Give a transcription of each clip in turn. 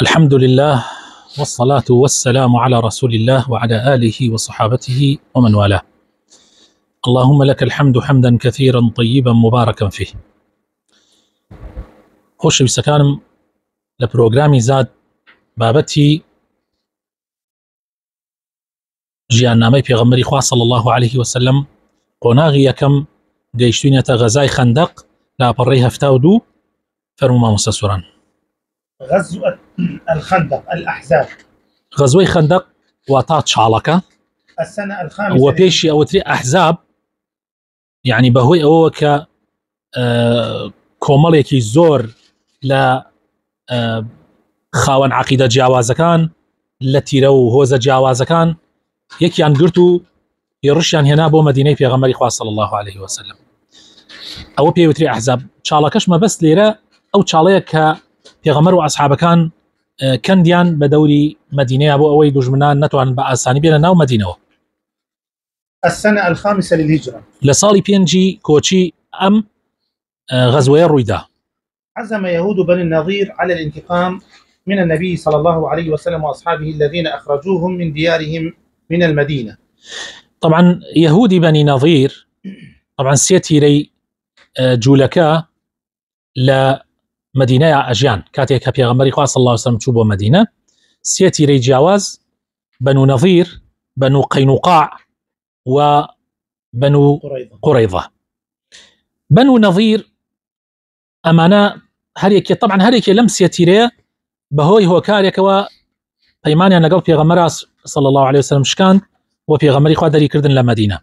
الحمد لله والصلاة والسلام على رسول الله وعلى آله وصحابته ومن والاه. اللهم لك الحمد حمدا كثيرا طيبا مباركا فيه. خوش بسكانم لبروغرامي زاد بابتي ژیاننامەی پێغەمبەری خوا صلی الله عليه وسلم قۆناغی یەکەم گەیشتوینەتە غەزای خەندەق لاپەڕەی 72 فەرموو مامۆستا سووران. غزوة الخندق الأحزاب. غزوەی خەندەق واتە چاڵەکە السنة الخامسة و پێشی ئەوەتری ئەحزاب، یعنی بەهۆی ئەوە کە کۆمەڵێکی زۆر لە خاوەن عەقیدە جیاوازەکان لە تیرە و هۆزە جیاوازەکان یەکیان گرت و هێڕشیان هێنا بۆ مەدینەی پێغەمبەری خوا صلی الله عليه وسلم. ئەوە پێوتری ئەحزاب. چاڵەکەش مەبەست لێرە ئەو چاڵەیە کە پێغەمبەر و ئەسحابەکان کەندیان بە دەوری مەدینەیە بۆ ئەوەی دوژمنان نەتوانن بە ئاسانی بێنە ناو مەدینەوە. السنة الخامسة للهجرة. لە ساڵی پێنجی کۆچی ئەم غەزوەیە ڕوویدا. عزم يهود بني النظير على الانتقام من النبي صلى الله عليه وسلم وأصحابه الذين أخرجوهم من ديارهم من المدينة. طبعا يهودي بني نظير طبعا سيتيري جولكا لمدينة أجيان كاتيك بيغمبري خوا صلى الله عليه وسلم تشوبوا مدينة سيتيري جاواز بنو نظير بنو قينقاع وبنو قريظة. بنو نظير أمانة هريكي طبعا هريكي لم سيتيري بهوي هو كاريكوا پەیمانیان لەگەڵ پێغەمبەر صلی الله عليه وسلم شکاند و پێغەمبەری خوا دەریکردن لە مەدینە.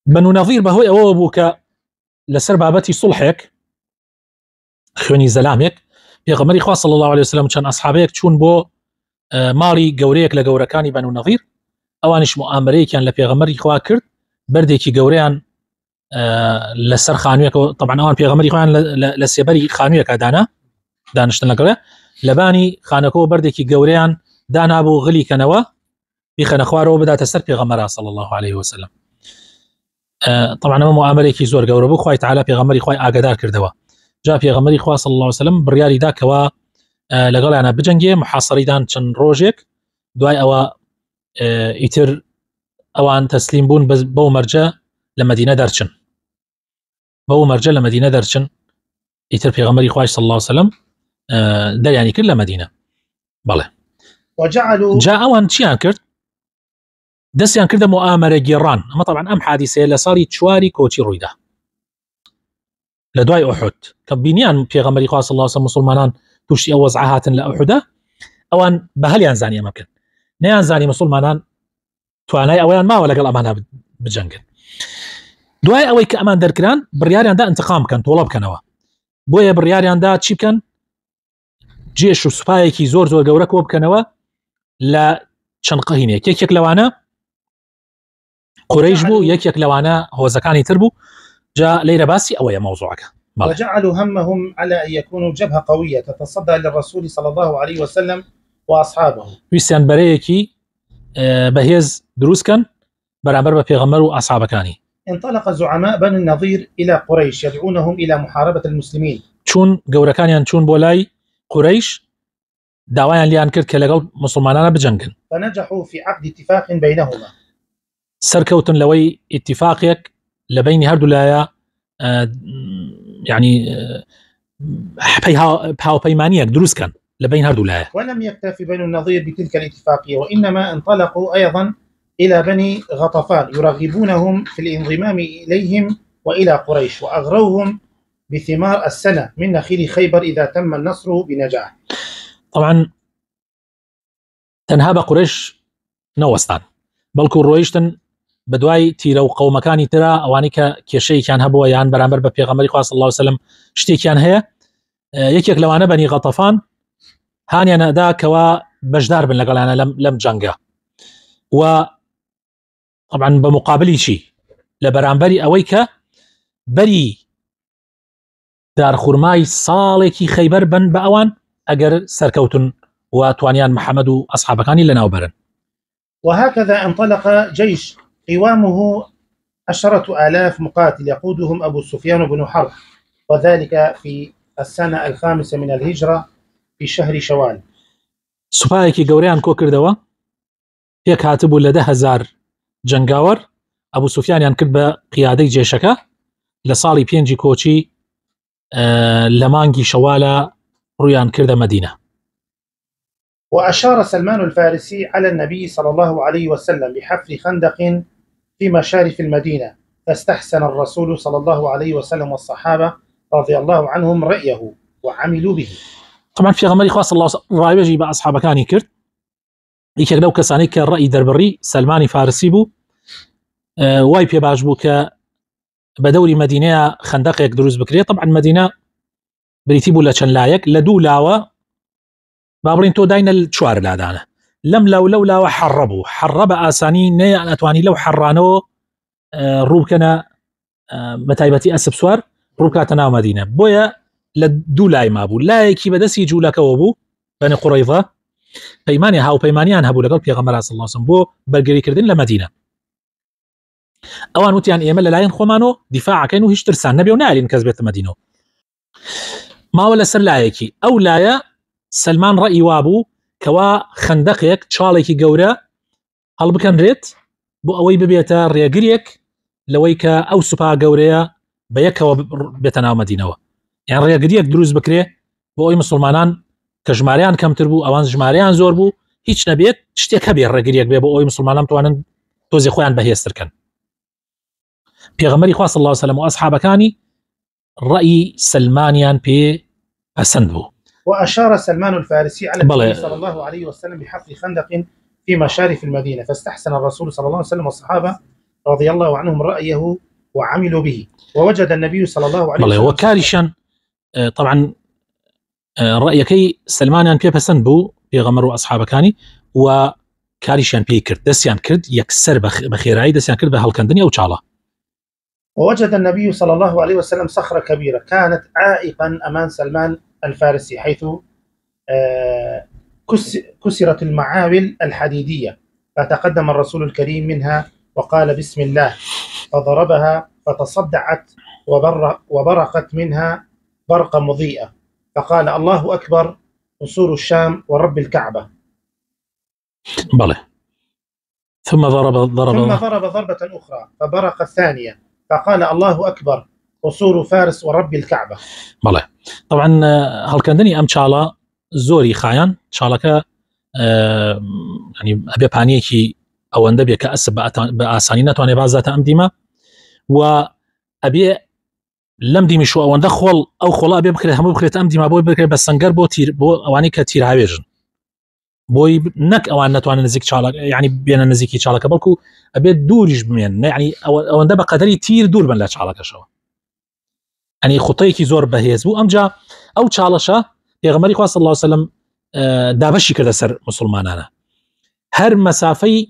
بنو نەظیر بەهۆی ئەوە بوو کە لەسەر بابەتی سوڵحێک خوێنی زەلامێک پێغەمبەری خوا صلی الله عليه وسلم چەند ئەسحابەیەک چوون بۆ ماڵی گەورەیەک لە گەورەکانی بنو نەظیر، ئەوانیش موامەرەیەکیان لە پێغەمبەری خوا کرد، بەردێکی گەورەیان لەسەر خانوویەکەوە، طبعا ئەوان پێغەمبەری خۆیان لە سێبەری خانوویەکە دانیشتن لەگەڵێ، لەبانی خانەکەەوە بەردێکی گەورەیان دانا بۆ غلیکەنەوە بیخەنە خوارەوە بداتە سەر پێغەمبەر صلی الله عليه وسلم. طبعا ئەمە موامەرێکی زۆر گەورە بوو، خوای تعالی پێغەمبەری خوای ئاگادار کردەوە. جا پێغەمبەری خوا صلی الله عليه وسلم بڕیاری دا کەوا لەگەڵیانە بجەنگێ، محاصەریدان چەند ڕۆژێک، دوای ئەوە ئیتر ئەوان تەسلیم بوون بەو مەرجە لە مەدینە دەرچن، بەو مەرجە لە مەدینە دەرچن، ئیتر پێغەمبەری خوای صلی الله عليه وسلم دەریانی کرد لە مەدینە. بەڵێ جا ئەوان چیان کرد؟ دەستیان کردە موامەرە گێڕان. ئەمە طبعا ئەم حادیسەیە لە ساڵی 4 کۆچی ڕوویدا لە دوای ئوحود کە بینیان پێغەمبەری خوا صلی الله عليه وسلم مسلمانان تووشی ئەو وەزعە هاتن لە ئوحودە، ئەوان بە هەلیان زانی ئەمە بکەن، نەیان زانی مسلمانان توانای ئەویان ماوە لەگەڵ ئەمانە بجەنگن. دوای ئەوەی کە ئەمان دەرکران بڕیاریاندا انتقام بکەن، تۆڵە بکەنەوە، بۆیە بڕیاریاندا چی بکەن؟ جێش و سوپایەکی زۆر زۆر گەورە کۆ بکەنەوە لە چەند قەهینێک، یەکێک لەوانە قورەیش بوو، یەکێک لەوانە هۆزەکانی تر بوو. جا لەیرە باسی ئەوەیە مەوزوعەکە. وجعلوا همهم على أن يكونوا جبهة قوية تتصدى للرسول صلى الله عليه وسلم وأصحابه. ویستیان بەرەیەکی بەهێز دروستکەن بەرامبەر بە پێغەمبەر و ئەسحابەکانی. انطلق زعماء بني النظير إلى قريش يدعونهم إلى محاربة المسلمين. چون گەورەکانیان چون بۆ لای قريش داوایان لیان کرد کە لەگەڵ مسلمانانە بجەنگن. فنجحوا في عقد اتفاق بينهما. سەرکەوتن لەوەی ئیتیفاقێک لە بینی هەردوو لایە، يعني هاوپەیمانیەک دروستکەن لە بین هەردوو لایە. ولم يكتفي بنو النظير بتلك الاتفاقية، وإنما انطلقوا أيضا إلى بني غطفان يرغبونهم في الانضمام إليهم وإلى قريش، وأغروهم بثمار السنة من نخيل خيبر إذا تم النصر بنجاح. طبعا تەنها بە قورێش نەوەستان، بەڵکو ڕۆیشتن بەدوای تیرە و قەومەکانی ترە، ئەوانی کە کێشەیەکیان هەبووە یان بەرامبەر بە پێغەمبەری خوا صلی الله عليه وسلم شتێکیان هەیە. یەکێک لەوانە بەنی غەطەفان هانیانەدا کەوا بەشدار بن لەگەڵیانە لەم جەنگە، و طبعا بە مقابلی چی؟ لە بەرامبەری ئەوەی کە بەری دارخورمای ساڵێکی خەیبەر بن بە ئەوان ئەگەر سەرکەوتن و توانیان محەممەد و ئەسحابەکانی لەناوبەرن. وهكذا انطلق جيش قوامه 10,000 مقاتل يقودهم أبو سفيان بن حرب، وذلك في السنة الخامسة من الهجرة في شهر شوال. سوپایەکی گەورەیان کۆ کردەوە، پێک هاتبوو لە 10,000 جەنگاوەر. ئەبوو سوفیانیان کرد بە قیادەی جێشەکە لە ساڵی 5 کۆچی لە مانگی شەوالە ڕویان کردە مەدینە. وأشار سلمان الفارسي على النبي صلى الله عليه وسلم بحفر خندق في مشارف المدينة، فاستحسن الرسول صلى الله عليه وسلم والصحابة رضي الله عنهم رأيه وعملوا به. طبعا في غمري خاص الله رأيه بأصحاب كاني كرت يكيك لو كساني كالرأي دربري سلماني فارسي بو واي بي باش بو بدوري مدينة خندق يك دروز بكري. طبعا مدينة بريتيبو لچن لايك لدو لاوة بابرين تو داين الشوار لادانه لم لو لا حربوا حرب آساني نيا أتواني لو حرانو روبكنا متايبتي أسب سوار روبكاتنا مدينة بويا لدو لاي مابو لايكي بدسي جولك وبو بني قريظة بيماني هاو بيمانيان هبو لقل بيغمبر صلى الله عليه وسلم بو برقري كردين لمدينة اوان وتيان ايمل لاين خومانو دفاع كانوا هيش ترسان نبي ونالين كذبت مدينه ما ولا سر لايكي او لايا سلمان رأي وابو كوا خندقيك تشاليكي قورا هل بكن ريت بو اوي ببيتا رياقريك لويكا او سوبا قوريا بيكا بيتنا مدينه يعني رياقريك دروز بكري بو اوي مسلمانان كجماريان كم تربو اوان جماريان زور بو هيش نبيت تشتي كبير رياقريك بو اوي مسلمانان توانن توزي خوان بهيستركن پیغمبری خوا صلی الله علیه وسلم و اصحابکانی رأی سلمانیان پێ پەسەند بوو. وأشار سلمان الفارسي على النبي صلى الله عليه وسلم بحفر خندق في مشارف المدينة، فاستحسن الرسول صلى الله عليه وسلم والصحابة رضي الله عنهم رأيه وعملوا به، ووجد النبي صلى الله عليه وسلم وكارشان طبعا رأيكي سلمانيان پێ پەسەند بوو پێغەمبەر و ئەصحابەکانی و کاریشیان پێی کرد، دەستیان کرد یەکسەر بە خێرایی دەستیان کرد بە هەڵکەندنی ئەو چاڵە. ووجد النبي صلى الله عليه وسلم صخرة كبيرة كانت عائقا أمام سلمان الفارسي، حيث كسرت المعاول الحديدية، فتقدم الرسول الكريم منها وقال بسم الله، فضربها فتصدعت وبرقت منها برقة مضيئة، فقال الله أكبر قصور الشام ورب الكعبة. بله. ثم ضرب ضربة أخرى فبرق الثانية، فقال الله أكبر قصور فارس ورب الكعبة. بله. طبعا هالكندني أم شالا زوري خايان شالك يعني أبي بانيكي أو أندبي كأسب بأساني نتواني بعض أم ديما وأبي لم ديمي شو أو ندخل أو خلا أبي بكرة هم بكرة أم ديما بوي بكرة بس سنجر بو تير بو أواني كتير هايجن بوي نك أوان نتواني نزيك شالك يعني بين نزيكي شالك بلكو أبي دورج بمن يعني أو أندب قدري تير دور من لا شالك شو يعني خطيكي زور بهيز بو أمجا أو شالشة پیغمبری خوا صلی الله علیه وسلم دابشی کرده سر مسلمانانه هر مسافه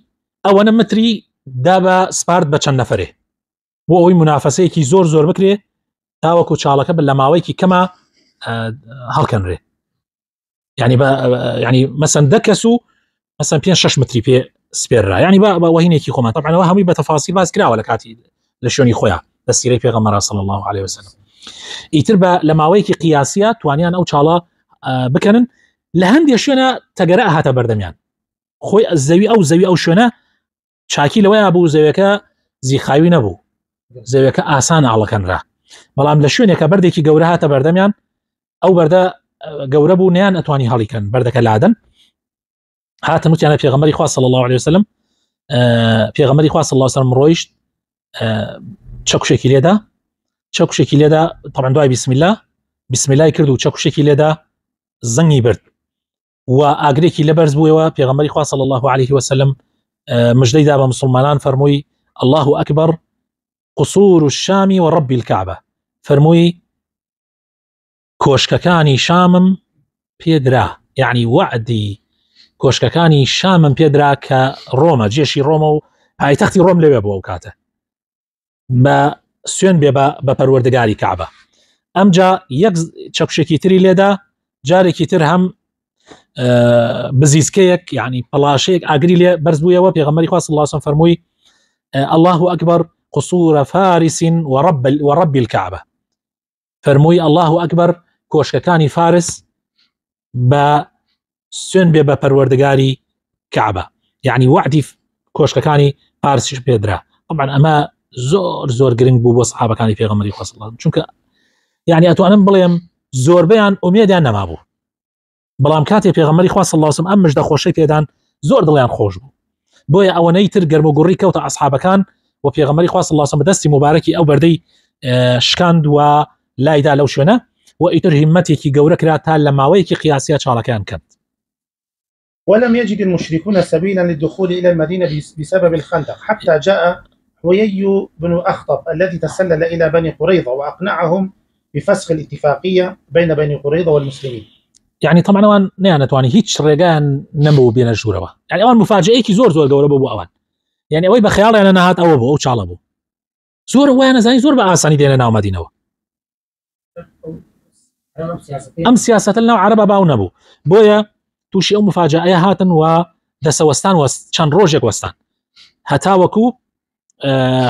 او متری دابا سپارد بچن نفره بو اوی منافسه کی زور بکره تاوکو چالکه بلماوی کی کما هلکن ره يعني مثلا دكسو مثلا 5-6 متری پی سپیرا يعني با وهینه کی خو طبعا و همی بتفاصيل باز کراوه لکاتی لشونی خویا دسیری پیغمبر صلی الله علیه وسلم ایتربا لماوی کی قیاسیه توانیان او چالا بكنن لهندي شونا تقرأها تبردميان خوي الزوي أو شونا شاكي لويا أبو زويكا زي خاوي نبو زويكا آسان على كنرا بلام لشونا كبردي كي قورها تبردميان أو بردا قوربو نيان أتواني هالي كان بردك العادن هات نوتي أنا في غمري خاص صلى الله عليه وسلم في غمري خاص صلى الله عليه وسلم رويش تشكو شكي ليدا طبعا دعاء بسم الله يكردو تشكو شكي ليدا زنگی برد و ئاگرێکی لەبەرز بووەوە پێغەمبەری خوا صلی الله عليه وسلم مژدەی دا بە مسلمانان فەرمووی الله أكبر قصور الشام ورب الكعبة فەرمووی کۆشکەکانی شامم پێدرا يعني وعدی کۆشکەکانی شامم پێدرا کە ڕۆمە جێشی ڕۆمە و پایتەختی ڕۆم لەوێ بووە ئەو کاتە بە سوێن بێ بە پەروەردگاری کعبە ئەمجا یەک چەکشێکی تری لێدا جارێکی تر هەم بزیزکەیەک يعني پەڵاشەیەک ئاگری لێ بەرز بوویەوە پێغەمبەری خوا صلی الله علیه وسلم فەرمووی الله أكبر قصور فارس ورب الكعبة فەرمووی الله أكبر کۆشکەکانی فارس بە سوێن بێ بە پەروەردگاری کەعبە، یعنی وعدی کۆشکەکانی پارسیش پێدرا. طبعا ئەمە زۆر گرنگ بوو بۆ سەحابەکانی پێغەمبەری خوا صلی الله علیه و سلم، چونکە یعنی ئەتوانم بڵێم زۆربەیان ئومێدیان نەمابوو، بەڵام کاتێ پێغەمبەری خوا صلی الله علیه و سلم ئەم مژدە خۆشەی پێدان زۆر دڵیان خۆش بوو. بۆیە ئەوەنەی تر گەرم و گوڕی کەوتە ئەسحابەکان و پێغەمبەری خوا صلی الله علیه و سلم بەدەستی مبارەکی ئەو بەردەی شکاند و لایدا لەو شوێنە و ئیتر هیمەتێکی گەورە کرا تا لە ماوەیەکی قیاسیە چاڵەکان کرد. ولم يجد المشركون سبيلا للدخول إلى المدينة بسبب الخندق حتى جاء حيي بن أخطب الذي تسلل إلى بني قريظة وأقنعهم بفسخ الاتفاقية بين بني قريظة والمسلمين. يعني طبعا اوان نيانتواني هیچ ڕێگان نەبوو بێنە ژوورەوە، يعني ئەوان مفاجئەیەکی زۆر گەورە بوو ئەوان، يعني ئەوەی بە خەیاڵیان نەهات ئەوە بوو، ئەو چاڵە بوو، زۆر وایە نەزانی زۆر بە ئاسانی دێنە ناو مەدینەوە. ئەم سیاسەتە لەناو عەرەبە باو نەبوو، بۆیە تووشی ئەو مفاجئەیە هاتن و دەسەوەستان چەند ڕۆژێک وەستان، هەتا وەکو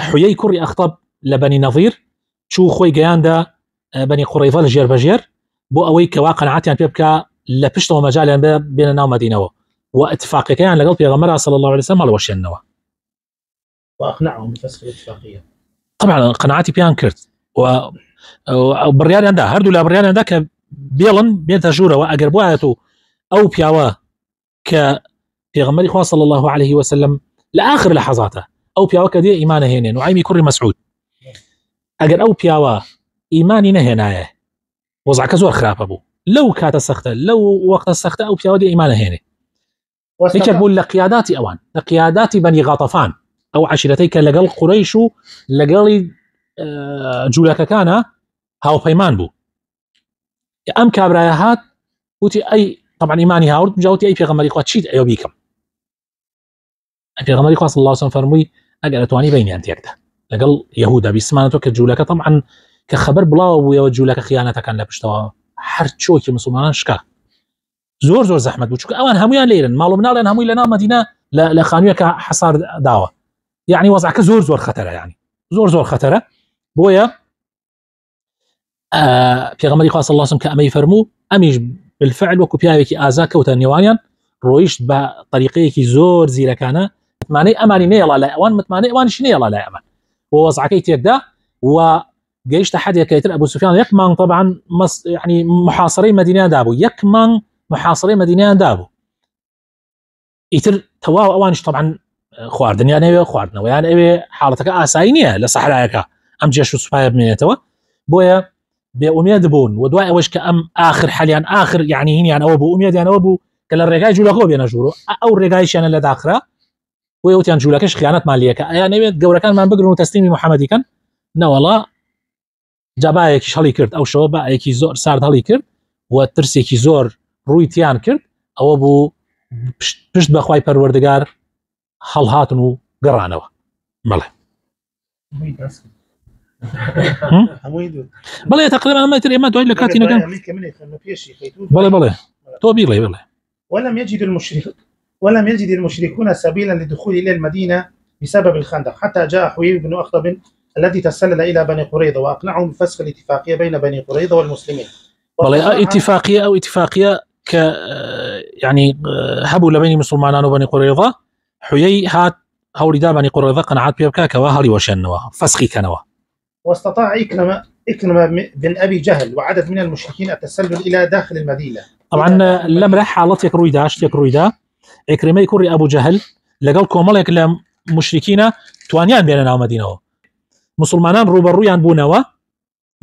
حویەی کوڕی ئەخطەب لە بەنی نەظیر چوو خۆی گەیاندا بەنی قوڕەیظە لە ژێر بەژێر بۆ ئەوەی کەوا قەنەعەتیان پێ بکە لە پشتەوە مەجالیان بێنە ناو مەدینەوە و اتفاقیەکەیان لەگەڵ پێغەمبەر صلی الله علیه و سلم هەڵوەشێننەوە. وأقنعهم بفسخ الاتفاقية. طبعا قەنەعەتی پێیان کرد و بڕیاریاندا، هەردوو لا بڕیاریاندا کە بێڵن بێتە ژوورەوە، ئەگەر بوایەت و ئەو پیاوە کە پێغەمبەری خوا صلی الله علیه و سلم لە آخر لەحەزاتە ئەو پیاوە کە دێ ئیمانە هێنێ، نوعایمی کوڕی مەسعود، ئەگەر ئەو پیاوە ئیمانی نەهێنایە وەزعەکە زۆر خراپە بوو، لەو کاتە سەختە لەو وەختە سەختە ئەو پیاوە دێ ئیمانە هێنێ. یەکێک بوو لە قیاداتی ئەوان، لە قیاداتی بەنی غاتەفان، ئەو عەشیرەتەی کە لەگەڵ قوڕەیش و لەگەڵی جوولەکەکانە هاوپەیمان بوو. ئەم کابرایە هات وتی ئەی طبعا ئیمانی هاورد جاوتی ئەی پێغەمبەری خوا چیت ئەوە بیکەم؟ پێغەمبەری خوا صلی الله علیه و سلم فەرمووی ئەگەر ئەتوانی بەینیان تێکدا لەگەڵ یەهودا بیسمانەوە کە جوولەکە طبعا کە خەبەر بڵاو بوویەوە جوولەکە خیانەتەکان لە پشتەوە هەر چۆکی مسلمانان شکا، زۆر زەحمەت بوو، چونکە ئەوان هەمویان لێرن، ماڵ و مناڵیان هەمووی لە ناو مەدینە لە خانوویەکە حەسار داوە، یعنی وەزعەکە زۆر خەتەرە، یعنی زۆر خەتەرە. بۆیە پێغەمبەری خوا صلی الله علیه و سلم کە ئەمەی فەرموو، ئەمیش بالفعل وەکو پیاوێکی ئازا کەوتە نێوانیان، ڕۆیشت بە طریقەیەکی زۆر زیرەکانە، متمانەی ئەمانی نێڵا لای ئەوان، متمانەی ئەوانیش نێڵا لای ئەمان، و وەزعەکەی تێکدا و گەیشتە حەدێکە ئیتر ئەبوو سوفیان یەک مانگ طبعا يعني محاصرەی مەدینەیان دابوو، یەک مانگ محاصرەی مەدینەیان دابوو، ئیتر تەواو ئەوانیش طبعا خواردنیان ئەوێ، خواردنەوەیان ئەوێ، حاڵەتەکە ئاسایی نییە لە سەحرایەکە ئەم جێش و سوپایە بمێنێتەوە. بۆیە بێئومێد بوون و دوای ئەوەش کە ئەم آخر حەلیان آخر یعنی هینیان ئەوە بوو، ئومێدیان ئەوە بوو کە لە ڕێگای جوولەکەەوە بێنە ژوورەوە، ئەو ڕێگایشیانە لە داخرا بۆیە وتیان جوولەکەش خیانەتمان لێکە، ئەیان نەوێت گەورەکانمان بگرن و تەسلیمی محەممەدیکەن، نەوەڵا جابایەکیش هەڵی کرد، ئەو شەوە بەیەکی زۆر سارد هەڵی کرد و ترسێکی زۆر ڕوویتیان کرد، ئەوە بوو پشت بەخوای پەروەردگار هەڵهاتن و گەڕانەوە. بەڵێ بەڵێ تقریبا ئەمە تر ئێمە دوای لە کاتی نەگەن. بەڵێ تۆ بیڵێ بڵێ. ولم يجد المشركون سبيلا للدخول إلى المدينة بسبب الخندق حتى جاء حيي بن أخطب الذي تسلل إلى بني قريظة وأقنعهم بفسخ الاتفاقية بين بني قريظة والمسلمين. بەڵێ اتفاقية ك يعني هەبوو لە بینی مسلمانان و بەنی قوڕەیظە، حویەی هات هەوڵی دا بەنی قوڕەیظە قەنەعەت پێ بکا کەوا هەڵیوەشێننەوە، فەسخی کەنەوە. واستطاع إكرمة بن أبي جهل وعدد من المشركين التسلل إلى داخل المدينة. طبعا لەمرە حاڵەتێک ڕوویدا، شتێک ڕوویدا، ئیکریمەی کوڕی ئەبوو جەهل لەگەڵ کۆمەڵێک لە مشرکینە توانیان بێنە ناو مەدینەوە، مسلمانان ڕوبەڕوویان بوونەوە.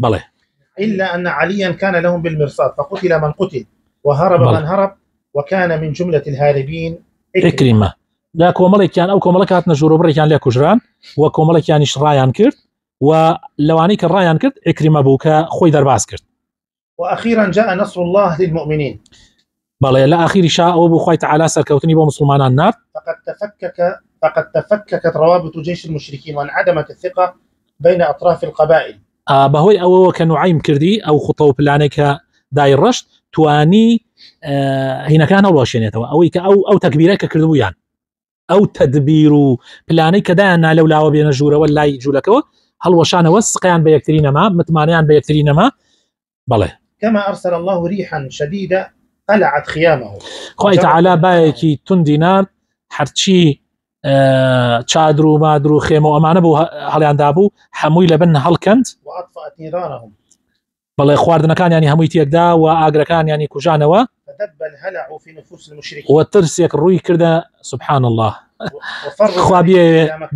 بەڵێ إلا أن عليا كان لهم بالمرصاد فقتل من قتل وهرب من هرب وكان من جملة الهاربين إكرمة. لا کۆمەڵێکیان ئەو کۆمەڵەک هاتنە ژوورەبڕێکیان لێ کوژران و کۆمەڵێکیانیش ڕایان کرد و لەوانەی کە ڕایان کرد ئیکریمە بوو کە خۆی دەرباز کرد. وأخيرا جاء نصر الله للمؤمنين. بەڵێ لە ئاخیری شا ئەوە بوو خوای تەعالا سەرکەوتنی بۆ مسلمانان نارد. فقد تفككت روابط جيش المشركين وانعدمت الثقة بين أطراف القبائل. بەهۆی ئەوەوە کە نوعیم کردی ئەو خوتە و پلانێک کە دای ڕەشت توانی هینەکان هەڵوەشێنێتەوە، ئەوەی کە ئەو تەکبیرە کە کردبوویان، ئەو تەدبیر و پلانەی کە دایان نالەولاوە بێنە ژوورەوە لای جوولەکەەوە هەڵوەشانەوە، سقیان بە یەکتری نەما، متمانیان بە یەکتری نەما. بەڵێ كما أرسل الله ريحا شديدة قلعت خيامه. خوای تعالی بايكي تندينار هرچی چادر و مادر و خێمە و ئەمانە بوو هەڵیاندا بوو هەمووی لەبن هەڵکەند وأطفأت نيرانهم بەڵێ خواردنەکانیانی هەمووی تێکدا و ئاگرەکانیانی کوژانەوە فدب الهلع في نفوس المشركين و ترسێک ڕووی کردە سبحان الله خوا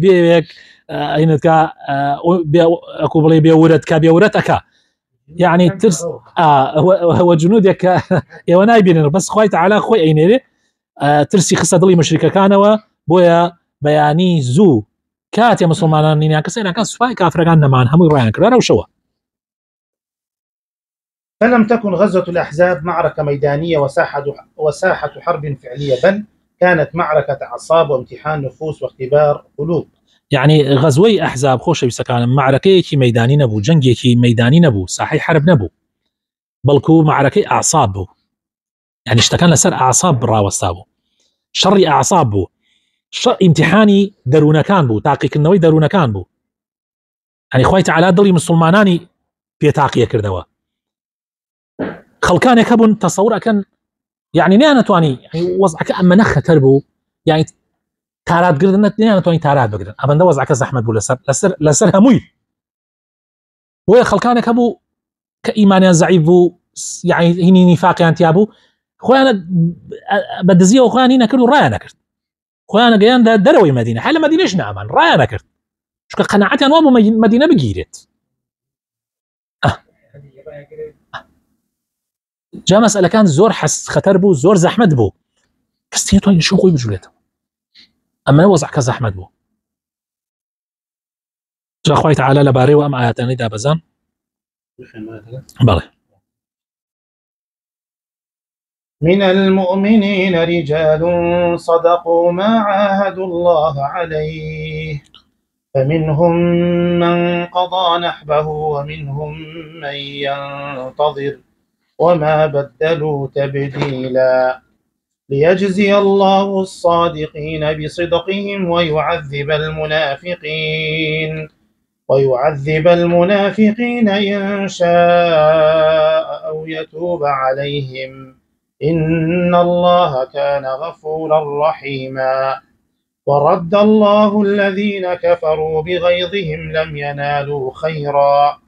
بێوێک ئەینەتکە ئەکو بڵێ بێورەتکە بێورەتەکە يعني ترس هو جنودك ئێوە نایبینن بەس خوای تعالی خۆی ئەینێرێ ترسی خستە دڵی مشریکەکانەوە بۆیە بەیانی زوو کاتێ مسلمانان نینیان کەسێنەکان سوپای کافرەکان نەمان هەمووی ڕایان کردارە وشەوە. فلم تكن غزوة الأحزاب معركة ميدانية وساحة حرب فعلية، بل كانت معركة أعصاب وامتحان نفوس واختبار قلوب. يعني غزوي أحزاب خۆشەویستەکانم معركەیەکی مەیدانی نەبوو، جەنگێکی مەیدانی نەبوو، ساحەی حرب نەبوو، بەڵکو معركەی ئاعصاب بوو، يعني شتەکان لەسەر ئاعصاب ڕاوەستا بوو، شەڕی ئاعصاب بوو، ئیمتیحانی دەروونەکان بوو، تاقیکردنەوەی دەروونەکان بوو. يعني خوای تعالی دڵی مسلمانانی پێتاقیە کردەوە. خەڵکانێک هەبوون تەسەوڕەکەن يعني نەیانەتوانی وەزعەکە ئەمەنە خەتەر بوو، يعني تاراتگردن نەیانەتوانی تارات بگرن، ئەبەندە وەزعەکە زەحمەت بوو لەسەر هەمووی. بۆیە خەڵکانێک هەبوو کە ئیمانیان زەعیف بوو، يعني هینی نیفاقیان تیا بوو، خۆیان بەدزیەوە خۆیان هی نەکرد و ڕایان نەکرد، خۆیان گەیاندا دەرەوەی مەدینە، حال لە مەدینەش نامان ڕایان نەکرد، چونکە قەناعەتیان وا بوو مەدینە بگیرێت. جا مەسئلەکان زۆر خەتەر بوو، زۆر زەحمەت بوو، کەس تێنەتوانی نشون خۆی بجوڵێتەوە، ئەمەنە وەزعەکە زەحمەت بوو. جا خوای تعالی لەبارەیەوە ئەم ئاياتانەی دابەزان. بەڵێ من المؤمنين رجال صدقوا ما عاهدوا الله عليه فمنهم من قضى نحبه ومنهم من ينتظر وما بدلوا تبديلا ليجزي الله الصادقين بصدقهم ويعذب المنافقين إن شاء أو يتوب عليهم إن الله كان غفورا رحيما. ورد الله الذين كفروا بغيظهم لم ينالوا خيرا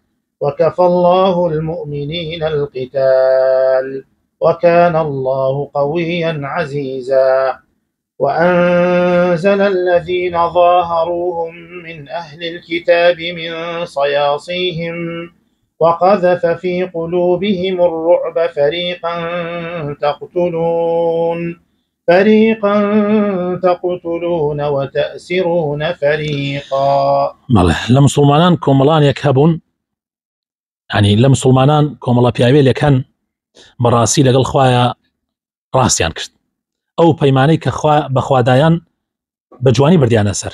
وكفى الله المؤمنين القتال وكان الله قويا عزيزا. وأنزل الذين ظاهروهم من أهل الكتاب من صياصيهم وقذف في قلوبهم الرعب فريقا تقتلون وتأسرون فريقا. لمسلمانان كوملان يكهبون، يعني لمسلمانان كوملا بياويل يكهن براسي لقل خوايا راسيان كرت أو پەیمانەی کە بەخوادایان بەجوانی بردیانە سەر،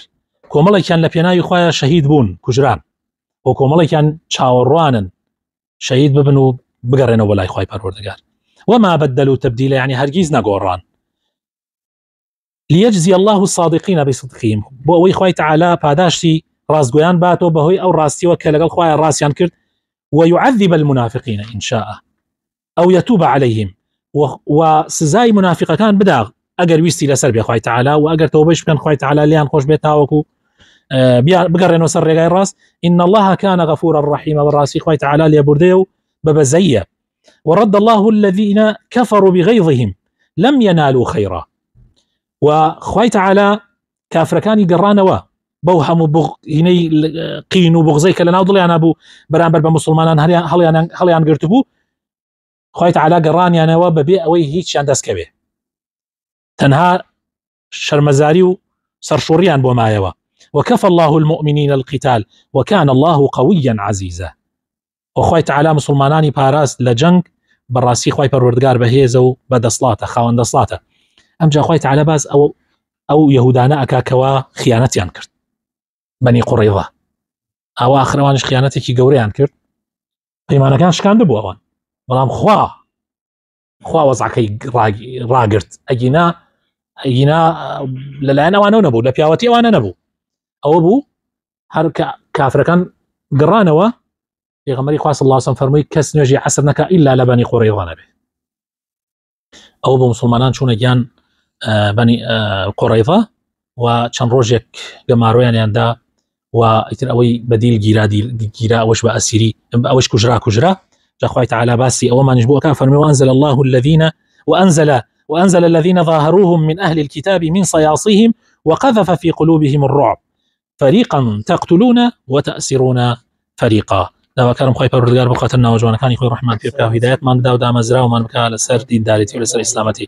کۆمەڵێکیان لە پێناوی خۆیان شەهید بوون کوژران، و کۆمەڵێکیان چاوەڕوانن شەهید ببن و بگەڕێنەوە بەلای خوای پەروەردگار. وما بدلوا تبديلا، يعني هەرگیز نەگۆڕان. ليجزي الله الصادقين بصدقهم، بۆ ئەوەی خوای تعالی پاداشتی ڕاستگۆیان باتەوە بەهۆی ئەو ڕاستیەوە کە لەگەڵ خوایان ڕاستیان کرد. ويعذب المنافقين إن شاء أو يتوب عليهم، وسزای منافقەکان بدا ئەگەر ویستی لەسەر بێ خوای تعالی، و ئەگەر تەوبەش بکەن خوای تعالی لیان خۆش بێت تاوەکو بگەڕێنەوە سەر ڕێگای ڕاست. إن الله كان غفورا رحيما، بەڕاستی خوای تعالی لێبوردەیە و بەبەزەیە. ورد الله الذين كفروا بغيظهم لم ينالوا خيرا، وخوای تعالی کافرەکانی گەڕانەوە بەو هەموو هینەی قین و بغزەی کە لەناو دڵیانە بوو بەرامبەر بە مسلمانان هەڵیان گرت بوو، خوای تعالی گەڕانیانەوە بەبێ ئەوەی هیچیان دەستکەوێ، تەنها شەرمەزاری و سەرشۆڕیان بۆ مایەوە. وكفى الله المؤمنين القتال وكان الله قويا عزيزا. وخوای تعالی مسلمانانی پاراست لە جەنگ بەڕاستی خوای پەروەردگار بەهێزە و بەدەسڵاتە، خاوەن دەسڵاتە. ئەمجا خوای تعالی باز ئەو یەهودانە ئەکاکەوە خیانەتیان کرد، بەنی قوڕەیضە، ئەوە ئاخرەوانش خیانەتێکی گەورەیان کرد، پەیمانەکان شکاندە بوو ئەوان، بەڵام خوا وەزعەکەی ڕاگرت. ئەگینا لەلایەن ئەوانەوە نەبوو، لە پیاوەتی ئەوانە نەبوو، ئەوە بوو هەر کافرەکان گەڕانەوە. پێغەمبەری خوا صلی الله علیه و سەلەم فەرمووی کەس نوێژی عەسر نەکا ئیلا لە بەنی قوڕەیضە نەبێ. ئەو بۆ مسلمانان چوونە گیان بەنی قۆڕەیضە و چەند ڕۆژێک گەماڕۆیانیاندا و ئیتر ئەوەی بەدیل گیرا ئەوەش بە ئەسیری ئەوەش کوژرا جاخوای تعالی باسی ئەوەمانش بۆ ئەکا فەرمی وأنزل الله الذين وأنزل الذين ظاهروهم من أهل الكتاب من صياصيهم وقذف في قلوبهم الرعب فريقا تقتلون وتأسرون فريقا. داوا كرم خوي پروردگار بخاطرنا وجوانا كان خوي رحمان في هدايات من دا ودام ازرا ومن بكا لسر دين دارتي ولسر اسلامتي.